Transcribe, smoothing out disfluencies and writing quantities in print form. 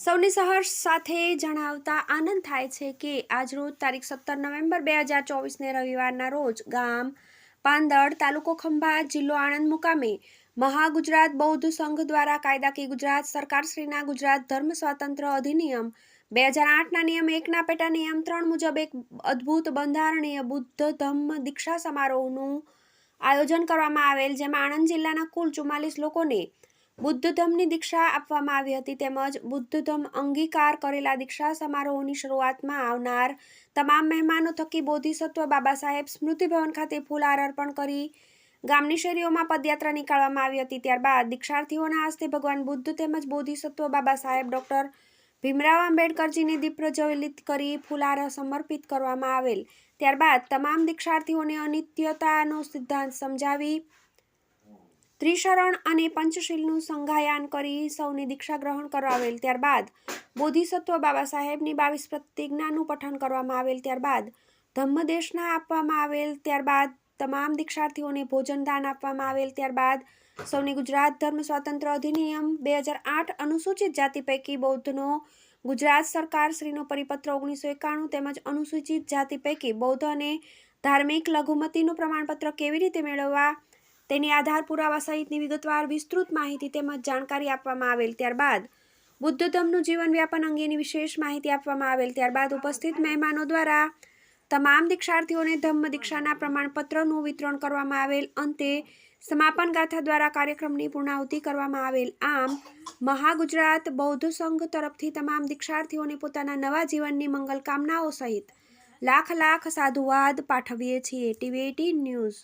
સૌને સહર્ષ સાથે જણાવતા આનંદ થાય છે કે આજરોજ તારીખ 17 નવેમ્બર 2024ને રવિવારના રોજ ગામ પાંદડ, તાલુકો ખંભાત, જિલ્લો આણંદ મુકામે મહાગુજરાત બૌદ્ધ સંઘ દ્વારા કાયદાકીય ગુજરાત સરકારશ્રીના ગુજરાત ધર્મ સ્વાતંત્ર્ય અધિનિયમ 2008ના નિયમ 1ના પેટા નિયમ 3 મુજબ એક અદ્ભુત બંધારણીય બુદ્ધ ધમ્મ દીક્ષા સમારોહનું આયોજન કરવામાં આવેલ, જેમાં આણંદ જિલ્લાના કુલ 44 લોકોને બુદ્ધ ધમ્મની દીક્ષા આપવામાં આવી હતી. તેમજ બુદ્ધ ધમ્મ અંગીકાર કરેલા દીક્ષા સમારોહની શરૂઆતમાં આવનાર તમામ મહેમાનો થકી બોધિસત્વ બાબા સાહેબ સ્મૃતિ ભવન ખાતે ફૂલહાર અર્પણ કરી ગામની શેરીઓમાં પદયાત્રા નીકાળવામાં આવી હતી. ત્યારબાદ દીક્ષાર્થીઓના હસ્તે ભગવાન બુદ્ધ તેમજ બોધિસત્વ બાબા સાહેબ ડોક્ટર ભીમરાવ આંબેડકરજીને દીપ પ્રજ્વલિત કરી ફૂલહાર સમર્પિત કરવામાં આવેલ. ત્યારબાદ તમામ દીક્ષાર્થીઓને અનિત્યતાનો સિદ્ધાંત સમજાવી ત્રિશરણ અને પંચશીલનું સંગાયન કરી સૌની દીક્ષા ગ્રહણ કરાવેલ. ત્યારબાદ બોધિસત્વ બાબા સાહેબની 22 પ્રતિજ્ઞાનું પઠન કરવામાં આવેલ. ત્યારબાદ ધમ્મદેશના આપવામાં આવેલ. ત્યારબાદ તમામ દીક્ષાર્થીઓને ભોજન દાન આપવામાં આવેલ. ત્યારબાદ સૌને ગુજરાત ધર્મ સ્વાતંત્ર્ય અધિનિયમ 2008 અનુસૂચિત જાતિ પૈકી બૌદ્ધનો ગુજરાત સરકાર શ્રીનો પરિપત્ર 1991 તેમજ અનુસૂચિત જાતિ પૈકી બૌદ્ધ અને ધાર્મિક લઘુમતીનું પ્રમાણપત્ર કેવી રીતે મેળવવા તેની આધાર પુરાવા સહિતની વિગતવાર વિસ્તૃત માહિતી તેમજ જાણકારી આપવામાં આવેલ. ત્યારબાદ બુદ્ધ ધમ્મનું જીવન વ્યાપન અંગેની વિશેષ માહિતી આપવામાં આવેલ. ત્યારબાદ ઉપસ્થિત મહેમાનો દ્વારા તમામ દીક્ષાર્થીઓને ધમ્મ દીક્ષાના પ્રમાણપત્રનું વિતરણ કરવામાં આવેલ. અંતે સમાપન ગાથા દ્વારા કાર્યક્રમની પૂર્ણાહુતિ કરવામાં આવેલ. આમ મહાગુજરાત બૌદ્ધ સંઘ તરફથી તમામ દીક્ષાર્થીઓને પોતાના નવા જીવનની મંગલ કામનાઓ સહિત લાખ લાખ સાધુવાદ પાઠવીએ છીએ. TV18 news.